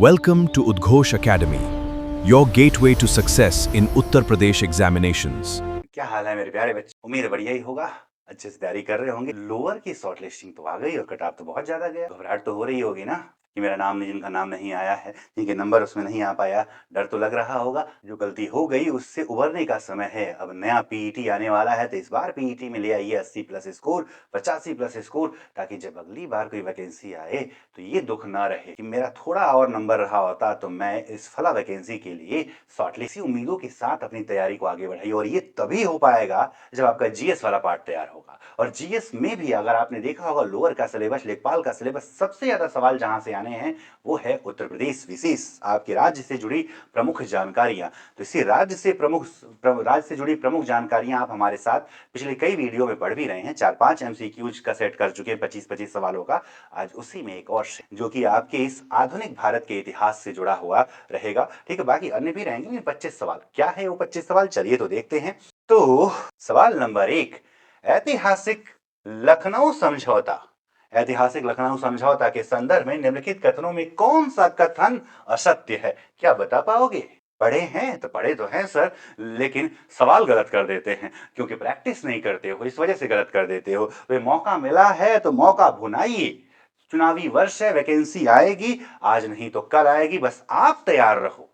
Welcome to Udghosh Academy, your gateway to success in Uttar Pradesh examinations. क्या हाल है मेरे प्यारे बच्चे। उम्मीद बढ़िया ही होगा, अच्छे से तैयारी कर रहे होंगे। लोअर की शॉर्ट लिस्टिंग तो आ गई और कट ऑफ तो बहुत ज्यादा गया। घबराहट तो हो रही होगी ना कि मेरा नाम नहीं, जिनका नाम नहीं आया है, जिनके नंबर उसमें नहीं आ पाया, डर तो लग रहा होगा। जो गलती हो गई उससे उबरने का समय है। अब नया पीईटी आने वाला है, तो इस बार पीईटी में ले आइए 80 प्लस स्कोर, 85 प्लस स्कोर, ताकि जब अगली बार कोई वैकेंसी आए तो ये दुख ना रहे कि मेरा थोड़ा और नंबर रहा होता तो मैं इस फला वैकेंसी के लिए शॉर्टलिस्ट। इसी उम्मीदों के साथ अपनी तैयारी को आगे बढ़ाइए, और ये तभी हो पाएगा जब आपका जीएस वाला पार्ट तैयार होगा। और जीएस में भी अगर आपने देखा होगा, लोअर का सिलेबस, लेखपाल का सिलेबस, सबसे ज्यादा सवाल जहां से आने हैं वो है उत्तर प्रदेश, विशेष आपके राज्य से जुड़ी प्रमुख जानकारियां। तो इसी राज्य से जुड़ी प्रमुख जानकारियां आप हमारे साथ पिछले कई वीडियो में पढ़ भी रहे हैं। 4-5 एमसीक्यूज का सेट कर चुके हैं 25-25 सवालों का। आज उसी में एक और जो कि आपके इस आधुनिक भारत के इतिहास से जुड़ा हुआ रहेगा। ठीक है, बाकी अन्य भी रहेंगे, लेकिन 25 सवाल क्या है वो 25 सवाल, चलिए तो देखते हैं। तो सवाल नंबर 1, ऐतिहासिक लखनऊ समझौता। ऐतिहासिक लखनऊ समझौता के संदर्भ में निम्नलिखित कथनों में कौन सा कथन असत्य है? क्या बता पाओगे? पढ़े हैं तो पढ़े तो हैं सर, लेकिन सवाल गलत कर देते हैं क्योंकि प्रैक्टिस नहीं करते हो, इस वजह से गलत कर देते हो। तो मौका मिला है तो मौका भुनाइए। चुनावी वर्ष है, वैकेंसी आएगी, आज नहीं तो कल आएगी, बस आप तैयार रहो।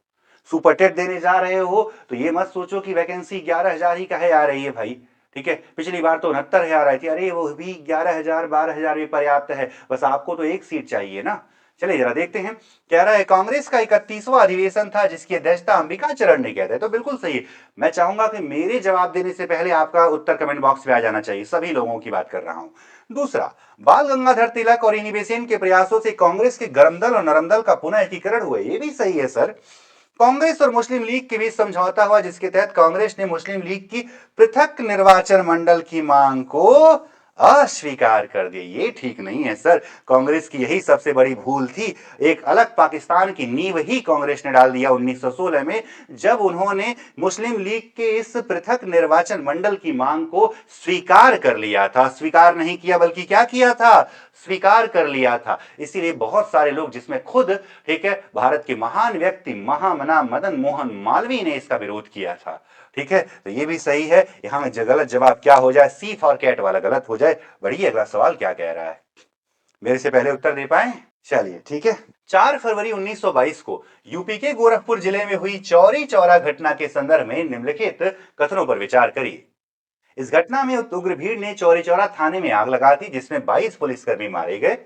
सुपर टेट देने जा रहे हो तो ये मत सोचो कि वैकेंसी 11,000 ही कहे आ रही है भाई। ठीक है, पिछली बार तो 69,000 आई थी, अरे वो भी 11,000 12,000 भी पर्याप्त है, बस आपको तो एक सीट चाहिए ना। चलिए जरा देखते हैं। कह रहा है कांग्रेस का 31वां अधिवेशन था जिसकी अध्यक्षता अंबिका चरण ने किया था। तो बिल्कुल सही है। मैं चाहूंगा कि मेरे जवाब देने से पहले आपका उत्तर कमेंट बॉक्स में आ जाना चाहिए, सभी लोगों की बात कर रहा हूं। दूसरा, बाल गंगाधर तिलक और इनी बेसेन के प्रयासों से कांग्रेस के गर्म दल और नरम दल का पुनः एकीकरण हुआ। ये भी सही है सर। कांग्रेस और मुस्लिम लीग के बीच समझौता हुआ जिसके तहत कांग्रेस ने मुस्लिम लीग की पृथक निर्वाचन मंडल की मांग को अस्वीकार कर दिया। ये ठीक नहीं है सर, कांग्रेस की यही सबसे बड़ी भूल थी। एक अलग पाकिस्तान की नींव ही कांग्रेस ने डाल दिया 1916 में, जब उन्होंने मुस्लिम लीग के इस पृथक निर्वाचन मंडल की मांग को स्वीकार कर लिया था। स्वीकार नहीं किया बल्कि क्या किया था? स्वीकार कर लिया था। इसीलिए बहुत सारे लोग, जिसमें खुद, ठीक है, भारत के महान व्यक्ति महामना मदन मोहन मालवीय ने इसका विरोध किया था। ठीक है, तो ये भी सही है। यहां गलत जवाब क्या हो जाए? सी फॉर कैट वाला गलत हो जाए। बढ़िए, अगला सवाल क्या कह रहा है? मेरे से पहले उत्तर दे पाए? चलिए ठीक है। 4 फरवरी 1922 को यूपी के गोरखपुर जिले में हुई चौरी चौरा घटना के संदर्भ में निम्नलिखित कथनों पर विचार करिए। इस घटना में उग्र भीड़ ने चौरी चौरा थाने में आग लगा दी जिसमें 22 पुलिसकर्मी मारे गए।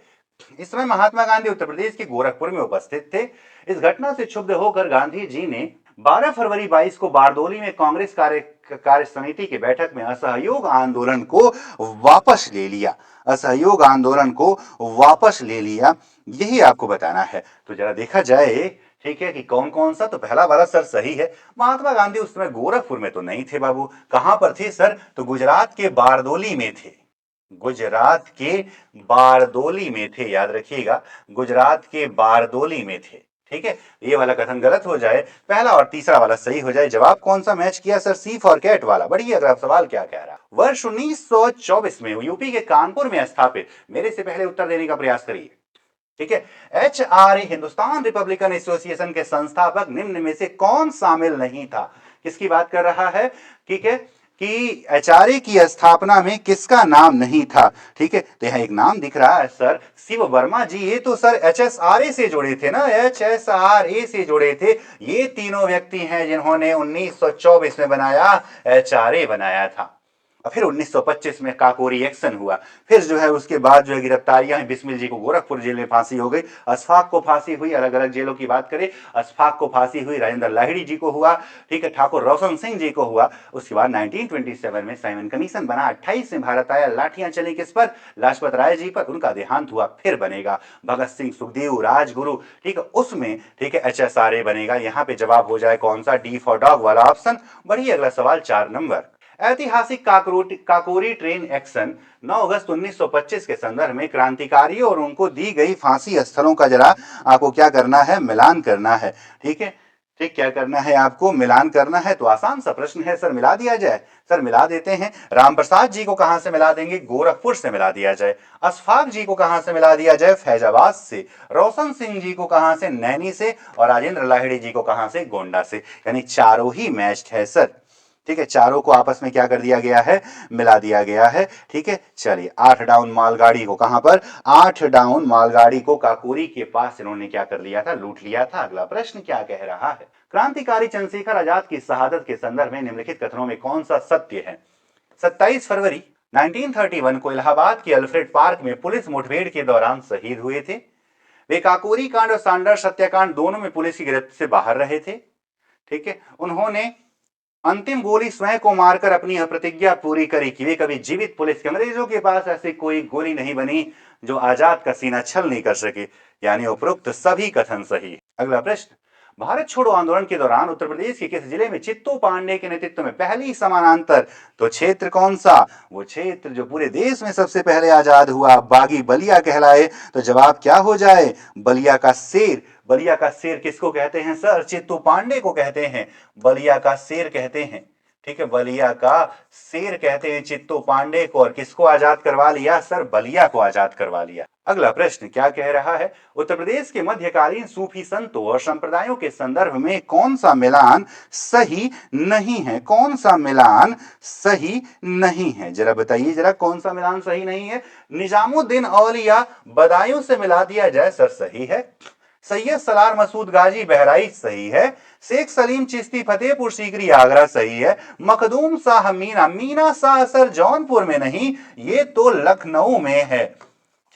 इस समय महात्मा गांधी उत्तर प्रदेश के गोरखपुर में उपस्थित थे। इस घटना से क्षुब्ध होकर गांधी जी ने 12 फरवरी 22 को बारदोली में कांग्रेस कार्य समिति की बैठक में असहयोग आंदोलन को वापस ले लिया। असहयोग आंदोलन को वापस ले लिया, यही आपको बताना है। तो जरा देखा जाए, ठीक है, कि कौन कौन सा। तो पहला वाला सर सही है। महात्मा गांधी उस समय गोरखपुर में तो नहीं थे बाबू। कहां पर थे सर? तो गुजरात के बारदोली में थे। गुजरात के बारदोली में थे, याद रखिएगा, गुजरात के बारदोली में थे। ठीक है, ये वाला कथन गलत हो जाए, पहला और तीसरा वाला सही हो जाए। जवाब कौन सा मैच किया सर? सी फॉर कैट वाला। बढ़िए, अगला सवाल क्या कह रहा? वर्ष 1924 में यूपी के कानपुर में स्थापित, मेरे से पहले उत्तर देने का प्रयास करिए। ठीक है, HRA हिंदुस्तान रिपब्लिकन एसोसिएशन के संस्थापक निम्न में से कौन शामिल नहीं था? किसकी बात कर रहा है? ठीक है, कि HRA की स्थापना में किसका नाम नहीं था? ठीक है, तो यहां एक नाम दिख रहा है सर, शिव वर्मा जी। ये तो सर HSRA से जुड़े थे ना, HSRA से जुड़े थे। ये तीनों व्यक्ति हैं जिन्होंने 1924 में बनाया, HRA बनाया था। और फिर 1925 में काकोरी एक्शन हुआ। फिर जो है उसके बाद जो है गिरफ्तारियां, बिस्मिल जी को गोरखपुर जेल में फांसी हो गई, अशफाक को फांसी हुई। अलग अलग जेलों की बात करें, अशफाक को फांसी हुई, राजेंद्र लाहिड़ी जी को हुआ, ठीक है, ठाकुर रोशन सिंह जी को हुआ। उसके बाद 1927 में साइमन कमीशन बना, 28 में भारत आया, लाठियां चली किस पर? लाजपत राय जी पर, उनका देहांत हुआ। फिर बनेगा भगत सिंह, सुखदेव, राजगुरु, ठीक है, उसमें ठीक है HSRA बनेगा। यहां पे जवाब हो जाए कौन सा? डी फॉर डॉग वाला ऑप्शन। बढ़िए, अगला सवाल 4 नंबर। ऐतिहासिक काकोरी ट्रेन एक्शन 9 अगस्त 1925 के संदर्भ में क्रांतिकारियों और उनको दी गई फांसी स्थलों का जरा आपको क्या करना है? मिलान करना है। ठीक है, ठीक, क्या करना है आपको, मिलान करना है। तो आसान सा प्रश्न है सर, मिला दिया जाए। सर मिला देते हैं। राम प्रसाद जी को कहां से मिला देंगे, गोरखपुर से मिला दिया जाए। अशफाक जी को कहां से मिला दिया जाए, फैजाबाद से। रोशन सिंह जी को कहां से, नैनी से। और राजेंद्र लाहिड़ी जी को कहां से, गोंडा से। यानी चारों ही मैच्ड है सर। ठीक है, चारों को आपस में क्या कर दिया गया है, मिला दिया गया है। ठीक है, चलिए 8 डाउन मालगाड़ी को, कहां पर, 8 डाउन मालगाड़ी को काकोरी के पास इन्होंने क्या कर लिया था, लूट लिया था। अगला प्रश्न क्या कह रहा है, क्रांतिकारी चंद्रशेखर आजाद की शहादत के संदर्भ में निम्नलिखित कथनों में कौन सा सत्य है। 27 फरवरी 1931 को इलाहाबाद के अल्फ्रेड पार्क में पुलिस मुठभेड़ के दौरान शहीद हुए थे। वे काकोरी कांड और सांडर्स हत्याकांड दोनों में पुलिस की गिरफ्त से बाहर रहे थे। ठीक है, उन्होंने अंतिम गोली स्वयं को मारकर अपनी प्रतिज्ञा पूरी करी कि वे कभी जीवित पुलिस के, अंग्रेजों के पास ऐसी कोई गोली नहीं बनी जो आजाद का सीना छल नहीं कर सके। यानी उपरोक्त सभी कथन सही। अगला प्रश्न, भारत छोड़ो आंदोलन के दौरान उत्तर प्रदेश के किस जिले में चित्तो पांडे के नेतृत्व में पहली समानांतर, तो क्षेत्र कौन सा, वो क्षेत्र जो पूरे देश में सबसे पहले आजाद हुआ, बागी बलिया कहलाए। तो जवाब क्या हो जाए, बलिया का शेर। बलिया का शेर किसको कहते हैं सर, चित्तो पांडे को कहते हैं, बलिया का शेर कहते हैं। ठीक है, बलिया का शेर कहते हैं चित्तो पांडे को। और किसको आजाद करवा लिया सर, बलिया को आजाद करवा लिया। अगला प्रश्न क्या कह रहा है, उत्तर प्रदेश के मध्यकालीन सूफी संतों और संप्रदायों के संदर्भ में कौन सा मिलान सही नहीं है, कौन सा मिलान सही नहीं है, जरा बताइए जरा, कौन सा मिलान सही नहीं है। निजामुद्दीन औलिया बदायूं से मिला दिया जाए सर, सही है। सैयद सलार मसूद गाजी बहराइच सही है। शेख सलीम चिश्ती फतेहपुर सीकरी आगरा सही है। मखदूम शाह मीना, मीना शाह सर जौनपुर में नहीं, ये तो लखनऊ में है।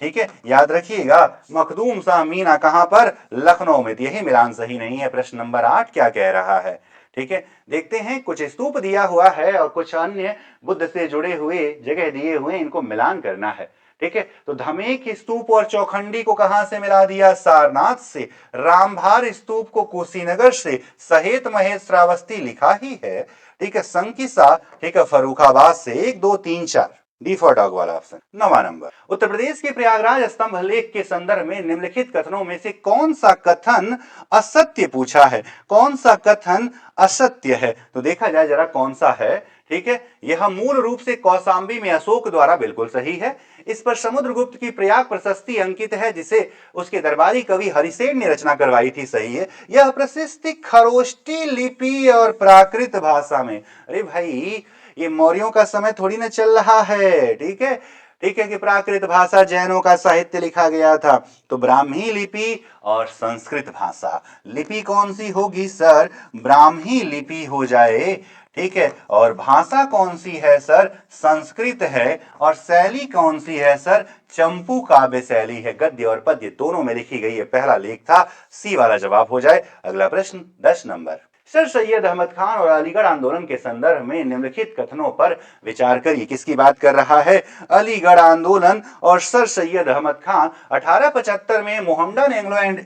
ठीक है, याद रखिएगा, मखदूम शाह मीना कहां पर, लखनऊ में। यही मिलान सही नहीं है। प्रश्न नंबर 8 क्या कह रहा है। ठीक है, देखते हैं, कुछ स्तूप दिया हुआ है और कुछ अन्य बुद्ध से जुड़े हुए जगह दिए हुए, इनको मिलान करना है। ठीक है, तो धमेक स्तूप और चौखंडी को कहां से मिला दिया, सारनाथ से। रामभार स्तूप को कुशीनगर से। सहेत महेश श्रावस्ती लिखा ही है। ठीक है, संकिसा, ठीक है, फर्रुखाबाद से। 1 2 3 4 डी फॉर डॉग वाला ऑप्शन। 9वां नंबर, उत्तर प्रदेश के प्रयागराज स्तंभ लेख के संदर्भ में निम्नलिखित कथनों में से कौन सा कथन असत्य पूछा है, कौन सा कथन असत्य है। तो देखा जाए जरा कौन सा है। ठीक है, यह मूल रूप से कौसांबी में अशोक द्वारा बिल्कुल सही है। इस पर समुद्रगुप्त की प्रयाग प्रशस्ति अंकित है, जिसे उसके दरबारी कवि हरिसेन ने रचना करवाई थी, सही है। यह प्रशस्ति खरोष्टी लिपि और प्राकृत भाषा में, अरे भाई ये मौर्यों का समय थोड़ी ना चल रहा है। ठीक है, ठीक है, कि प्राकृत भाषा जैनों का साहित्य लिखा गया था। तो ब्राह्मी लिपि और संस्कृत भाषा, लिपि कौन सी होगी सर, ब्राह्मी लिपि हो जाए। ठीक है, और भाषा कौन सी है सर, संस्कृत है। और शैली कौन सी है सर, चंपू काव्य शैली है। गद्य और पद्य दोनों में लिखी गई है। पहला लेख था, सी वाला जवाब हो जाए। अगला प्रश्न 10 नंबर, सर सैयद अहमद खान और अलीगढ़ आंदोलन के संदर्भ में निम्नलिखित कथनों पर विचार करिए। किसकी बात कर रहा है, अलीगढ़ आंदोलन और सर सैयद अहमद खान। 1875 में मोहम्मडन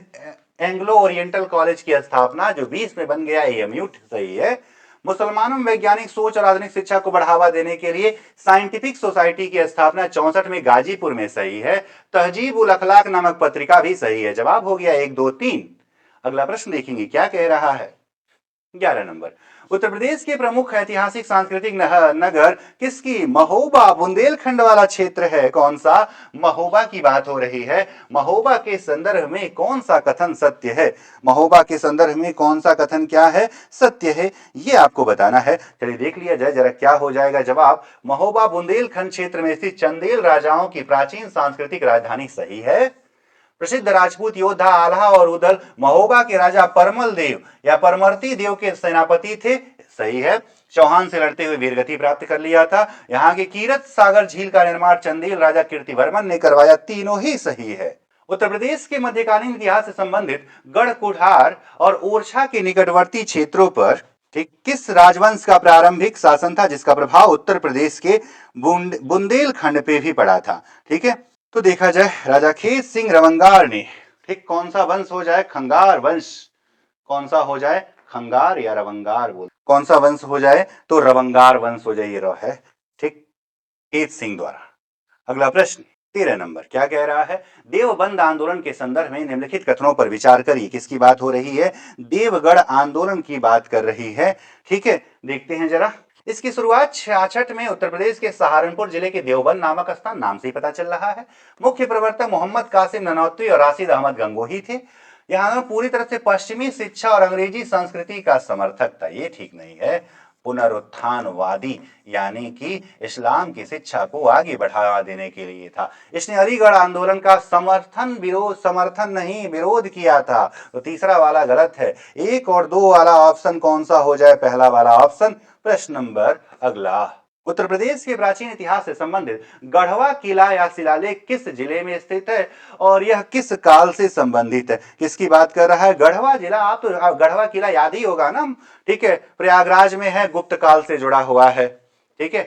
एंग्लो ओरिएंटल कॉलेज की स्थापना, जो 20 में बन गया एएमयू, सही है। मुसलमानों में वैज्ञानिक सोच और आधुनिक शिक्षा को बढ़ावा देने के लिए साइंटिफिक सोसाइटी की स्थापना 64 में गाजीपुर में, सही है। तहजीब उल अखलाक नामक पत्रिका भी सही है। जवाब हो गया 1 2 3। अगला प्रश्न देखेंगे क्या कह रहा है। 11 नंबर, उत्तर प्रदेश के प्रमुख ऐतिहासिक सांस्कृतिक नगर किसकी, महोबा बुंदेलखंड वाला क्षेत्र है। कौन सा, महोबा की बात हो रही है। महोबा के संदर्भ में कौन सा कथन सत्य है, महोबा के संदर्भ में कौन सा कथन क्या है, सत्य है, ये आपको बताना है। चलिए देख लिया जाए जरा क्या हो जाएगा जवाब। महोबा बुंदेलखंड क्षेत्र में स्थित चंदेल राजाओं की प्राचीन सांस्कृतिक राजधानी, सही है। प्रसिद्ध राजपूत योद्धा आल्हा और उदल महोबा के राजा परमल देव या परमर्ती देव के सेनापति थे, सही है। चौहान से लड़ते हुए वीरगति प्राप्त कर लिया था। यहाँ के कीरत सागर झील का निर्माण चंदेल राजा कीर्तिवर्मन ने करवाया। तीनों ही सही है। उत्तर प्रदेश के मध्यकालीन इतिहास से संबंधित गढ़ कुठार और ओरछा के निकटवर्ती क्षेत्रों पर ठीक किस राजवंश का प्रारंभिक शासन था, जिसका प्रभाव उत्तर प्रदेश के बुंदेलखंड पे भी पड़ा था। ठीक है, तो देखा जाए राजा खेत सिंह रवंगार ने, ठीक, कौन सा वंश हो जाए, खंगार वंश। कौन सा हो जाए, खंगार या रवंगार, बोल कौन सा वंश हो जाए, तो रवंगार वंश हो जाए, ये है। ठीक, खेत सिंह द्वारा। अगला प्रश्न, 13 नंबर क्या कह रहा है? देवबंद आंदोलन के संदर्भ में निम्नलिखित कथनों पर विचार करिए। किसकी बात हो रही है? देवगढ़ आंदोलन की बात कर रही है। ठीक है, देखते हैं जरा। इसकी शुरुआत 66 में उत्तर प्रदेश के सहारनपुर जिले के देवबंद नामक स्थान, नाम से ही पता चल रहा है। मुख्य प्रवर्तक मोहम्मद कासिम ननौतवी और राशिद अहमद गंगोही थे। यहाँ पूरी तरह से पश्चिमी शिक्षा और अंग्रेजी संस्कृति का समर्थक था। ये ठीक नहीं है। पुनरुत्थानवादी यानी कि इस्लाम की शिक्षा को आगे बढ़ावा देने के लिए था। इसने अलीगढ़ आंदोलन का समर्थन नहीं विरोध किया था। तो तीसरा वाला गलत है। 1 और 2 वाला ऑप्शन कौन सा हो जाए? पहला वाला ऑप्शन। प्रश्न नंबर अगला, उत्तर प्रदेश के प्राचीन इतिहास से संबंधित गढ़वा किला या शिलालेख किस जिले में स्थित है और यह किस काल से संबंधित है? किसकी बात कर रहा है? गढ़वा जिला। आप तो गढ़वा किला याद ही होगा ना। ठीक है, प्रयागराज में है, गुप्त काल से जुड़ा हुआ है। ठीक है,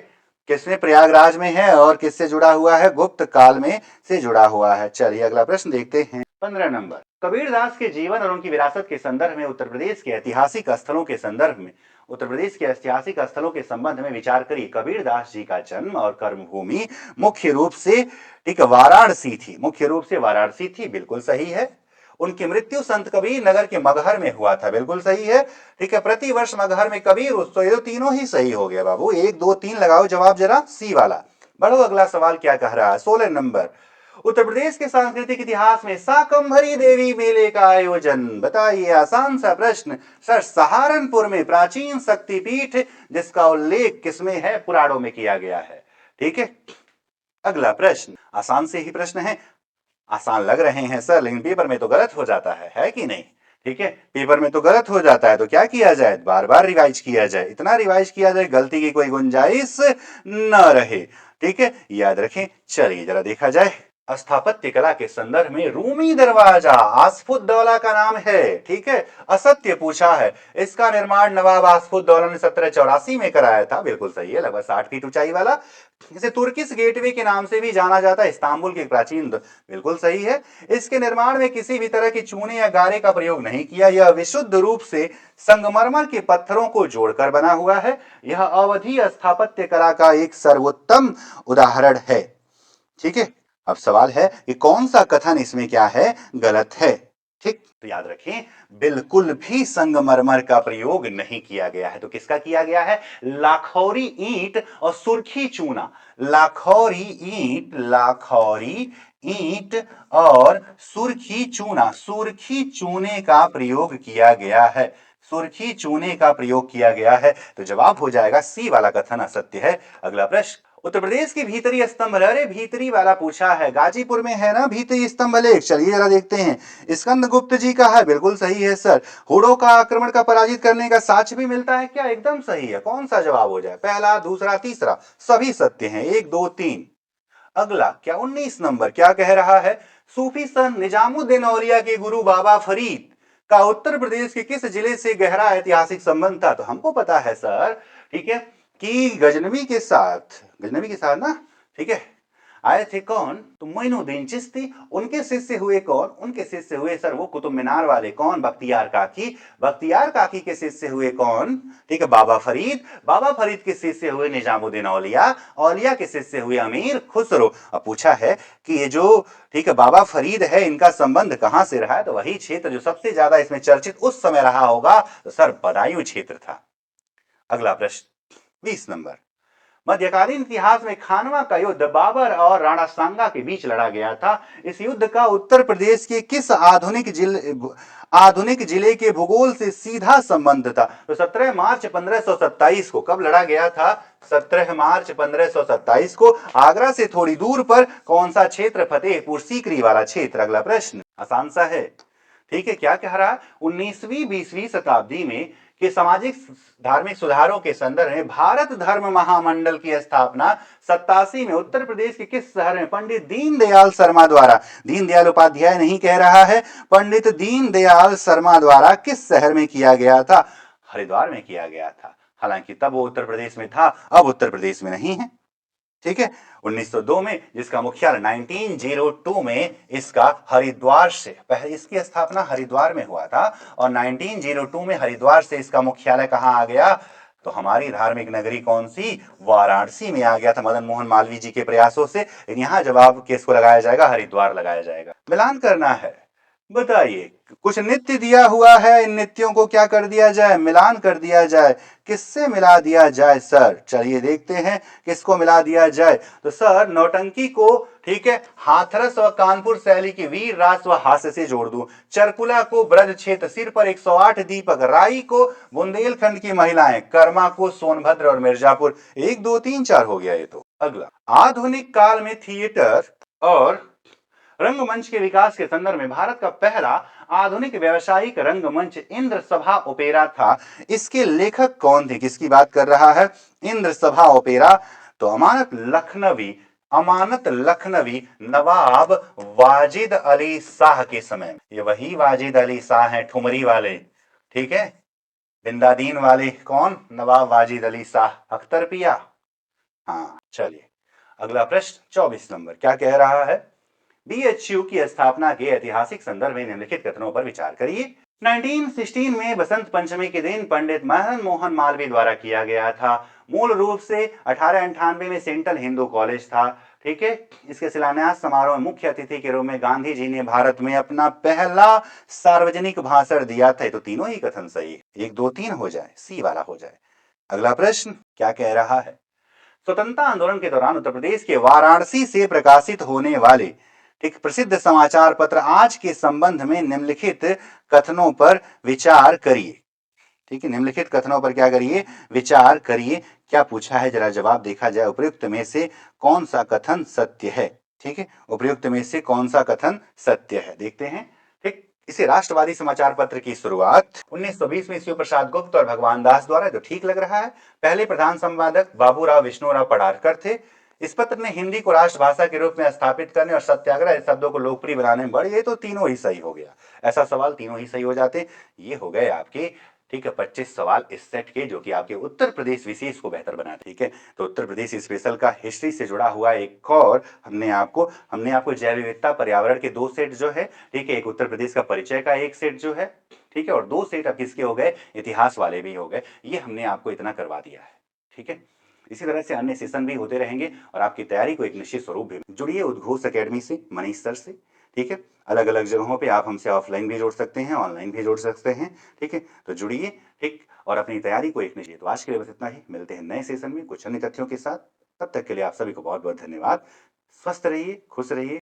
किसमें? प्रयागराज में है और किससे जुड़ा हुआ है? गुप्त काल में से जुड़ा हुआ है। चलिए अगला प्रश्न देखते हैं। 15 नंबर, कबीरदास के जीवन और उनकी विरासत के संदर्भ में उत्तर प्रदेश के ऐतिहासिक स्थलों के संदर्भ में उत्तर प्रदेश के ऐतिहासिक स्थलों के संबंध में विचार करिए। कबीरदास जी का जन्म और कर्मभूमि मुख्य रूप से वाराणसी थी। मुख्य रूप से वाराणसी थी, बिल्कुल सही है। उनकी मृत्यु संत कबीर नगर के मगहर में हुआ था, बिल्कुल सही है। ठीक है, प्रतिवर्ष मगहर में कबीर उत्सव। ये तो तीनों ही सही हो गया बाबू। 1 2 3 लगाओ जवाब जरा, सी वाला। बढ़ो, अगला सवाल क्या कह रहा है? 16 नंबर, उत्तर प्रदेश के सांस्कृतिक इतिहास में शाकंभरी देवी मेले का आयोजन बताइए। आसान सा प्रश्न। सर, सहारनपुर में प्राचीन शक्तिपीठ जिसका उल्लेख किसमें है? पुराणों में किया गया है। ठीक है, अगला प्रश्न आसान से ही प्रश्न है। आसान लग रहे हैं सर, लेकिन पेपर में तो गलत हो जाता है कि नहीं? ठीक है, पेपर में तो गलत हो जाता है, तो क्या किया जाए? बार बार रिवाइज किया जाए। इतना रिवाइज किया जाए गलती की कोई गुंजाइश न रहे। ठीक है, याद रखें। चलिए जरा देखा जाए। स्थापत्य कला के संदर्भ में रूमी दरवाजा आसफुद्दौला का नाम है। ठीक है, असत्य पूछा है। इसका निर्माण नवाब आसफुद्दौला ने 1784 में कराया था, बिल्कुल सही है, लगभग 60 फीट ऊंचाई वाला। इसे तुर्किश गेटवे के नाम से भी जाना जाता है, इस्तांबुल के प्राचीन, बिल्कुल सही है। इसके निर्माण में किसी भी तरह के चूने या गारे का प्रयोग नहीं किया। यह विशुद्ध रूप से संगमरमर के पत्थरों को जोड़कर बना हुआ है। यह अवधि स्थापत्य कला का एक सर्वोत्तम उदाहरण है। ठीक है, अब सवाल है कि कौन सा कथन इसमें क्या है? गलत है। ठीक, तो याद रखें, बिल्कुल भी संगमरमर का प्रयोग नहीं किया गया है। तो किसका किया गया है? लाखौरी ईंट और सुर्खी चूना। लाखौरी ईंट और सुर्खी चूने का प्रयोग किया गया है। सुर्खी चूने का प्रयोग किया गया है। तो जवाब हो जाएगा सी वाला कथन असत्य है। अगला प्रश्न, उत्तर प्रदेश की भीतरी स्तंभ, अरे भीतरी वाला पूछा है। गाजीपुर में है ना भीतरी स्तंभ लेख। चलिए जरा देखते हैं। स्कंदगुप्त जी का है, बिल्कुल सही है सर। हुड़ों का आक्रमण का पराजित करने का साक्ष्य भी मिलता है क्या? एकदम सही है। कौन सा जवाब हो जाए? पहला, दूसरा, तीसरा? सभी सत्य हैं। 1 2 3। अगला क्या 19 नंबर क्या कह रहा है? सूफी संत निजामुद्दीन औलिया के गुरु बाबा फरीद का उत्तर प्रदेश के किस जिले से गहरा ऐतिहासिक संबंध था? तो हमको पता है सर, ठीक है, कि गजनवी के साथ ना, ठीक है, आए थे कौन? तो मोइनुद्दीन चिश्ती। उनके शिष्य हुए कौन? उनके शिष्य हुए सर वो कुतुब मीनार वाले कौन? बख्तियार काकी। बख्तियार काकी के शिष्य हुए कौन? ठीक है, बाबा फरीद। बाबा फरीद के शिष्य हुए निजामुद्दीन औलिया। औलिया के शिष्य हुए अमीर खुसरो। अब पूछा है कि ये जो, ठीक है, बाबा फरीद है, इनका संबंध कहां से रहा है? तो वही क्षेत्र जो सबसे ज्यादा इसमें चर्चित उस समय रहा होगा, तो सर बदायूं क्षेत्र था। अगला प्रश्न 20 नंबर, मध्यकालीन इतिहास में खानवा का युद्ध बाबर और राणा सांगा के बीच लड़ा गया था। इस युद्ध का उत्तर प्रदेश के किस आधुनिक जिले के भूगोल से सीधा संबंध था? तो 17 मार्च 1527 को। कब लड़ा गया था? 17 मार्च 1527 को। आगरा से थोड़ी दूर पर कौन सा क्षेत्र? फतेहपुर सीकरी वाला क्षेत्र। अगला प्रश्न आसान सा है। ठीक है, क्या कह रहा है? 19वीं 20वीं शताब्दी में के सामाजिक धार्मिक सुधारों के संदर्भ में भारत धर्म महामंडल की स्थापना 87 में उत्तर प्रदेश के किस शहर में पंडित दीनदयाल शर्मा द्वारा, दीनदयाल उपाध्याय नहीं कह रहा है, पंडित दीनदयाल शर्मा द्वारा किस शहर में किया गया था? हरिद्वार में किया गया था। हालांकि तब वो उत्तर प्रदेश में था, अब उत्तर प्रदेश में नहीं है। ठीक है, 1902 में, जिसका मुख्यालय 1902 में इसका हरिद्वार से, पहले इसकी स्थापना हरिद्वार में हुआ था और 1902 में हरिद्वार से इसका मुख्यालय कहां आ गया? तो हमारी धार्मिक नगरी कौन सी? वाराणसी में आ गया था मदन मोहन मालवीय जी के प्रयासों से। यहाँ जवाब किसको लगाया जाएगा? हरिद्वार लगाया जाएगा। मिलान करना है। बताइए, कुछ नित्य दिया हुआ है, इन नित्यों को क्या कर दिया जाए? मिलान कर दिया जाए। किससे मिला दिया जाए सर? चलिए देखते हैं किसको मिला दिया जाए। तो सर, नौटंकी को, ठीक है, हाथरस व कानपुर शैली की वीर रास व हास्य से जोड़ दूं। चरकुला को ब्रज क्षेत्र, सिर पर 108 दीपक, राई को बुंदेलखंड की महिलाएं, कर्मा को सोनभद्र और मिर्जापुर। 1 2 3 4 हो गया ये तो। अगला, आधुनिक काल में थिएटर और रंगमंच के विकास के संदर्भ में भारत का पहला आधुनिक व्यावसायिक रंगमंच इंद्र सभा ओपेरा था। इसके लेखक कौन थे? किसकी बात कर रहा है? इंद्र सभा ओपेरा। तो अमानत लखनवी नवाब वाजिद अली शाह के समय, ये वही वाजिद अली शाह हैं ठुमरी वाले, ठीक है, बिंदादीन वाले। कौन? नवाब वाजिद अली शाह। अख्तर पिया। हाँ, चलिए अगला प्रश्न 24 नंबर क्या कह रहा है? बीएचयू की स्थापना के ऐतिहासिक संदर्भ में निम्नलिखित कथनों पर विचार करिए। 1916 में बसंत पंचमी के दिन पंडित मदन मोहन मालवीय द्वारा किया गया था। मूल रूप से 1898 में सेंट्रल हिंदू कॉलेज था, ठीक है। इसके शिलान्यास समारोह में मुख्य अतिथि के रूप में गांधी जी ने भारत में अपना पहला सार्वजनिक भाषण दिया था। तो तीनों ही कथन सही है। 1 2 3 हो जाए, सी वाला हो जाए। अगला प्रश्न क्या कह रहा है? स्वतंत्रता आंदोलन के दौरान उत्तर प्रदेश के वाराणसी से प्रकाशित होने वाले एक प्रसिद्ध समाचार पत्र आज के संबंध में निम्नलिखित कथनों पर विचार करिए। ठीक है, निम्नलिखित कथनों पर क्या करिए? विचार करिए। क्या पूछा है जरा जवाब देखा जाए। उपयुक्त में से कौन सा कथन सत्य है? ठीक है, उपयुक्त में से कौन सा कथन सत्य है, देखते हैं। ठीक, इसे राष्ट्रवादी समाचार पत्र की शुरुआत 1920 में शिव प्रसाद गुप्त और भगवान दास द्वारा, जो ठीक लग रहा है। पहले प्रधान संपादक बाबूराव विष्णुराव पडारकर थे। इस पत्र ने हिंदी को राष्ट्रभाषा के रूप में स्थापित करने और सत्याग्रह शब्दों को लोकप्रिय बनाने में बढ़ी। ये तो तीनों ही सही हो गया। ऐसा सवाल तीनों ही सही हो जाते। ये हो गए आपके, ठीक है, 25 सवाल इस सेट के, जो कि आपके उत्तर प्रदेश विशेष को बेहतर बनाए। ठीक है, तो उत्तर प्रदेश स्पेशल का हिस्ट्री से जुड़ा हुआ एक और हमने आपको जैव विविधता पर्यावरण के 2 सेट जो है, ठीक है, एक उत्तर प्रदेश का परिचय का 1 सेट जो है, ठीक है, और 2 सेट अब किसके हो गए? इतिहास वाले भी हो गए। ये हमने आपको इतना करवा दिया है। ठीक है, इसी तरह से अन्य सेशन भी होते रहेंगे और आपकी तैयारी को एक निश्चित स्वरूप भी। जुड़िए उद्घोष एकेडमी से, मनीष सर से। ठीक है, अलग अलग जगहों पे आप हमसे ऑफलाइन भी जुड़ सकते हैं, ऑनलाइन भी जुड़ सकते हैं। ठीक है, तो जुड़िए, ठीक, और अपनी तैयारी को एक निश्चित। तो आज के लिए बस इतना ही। मिलते हैं नए सेशन में कुछ अन्य तथ्यों के साथ। तब तक के लिए आप सभी को बहुत बहुत धन्यवाद। स्वस्थ रहिए, खुश रहिए।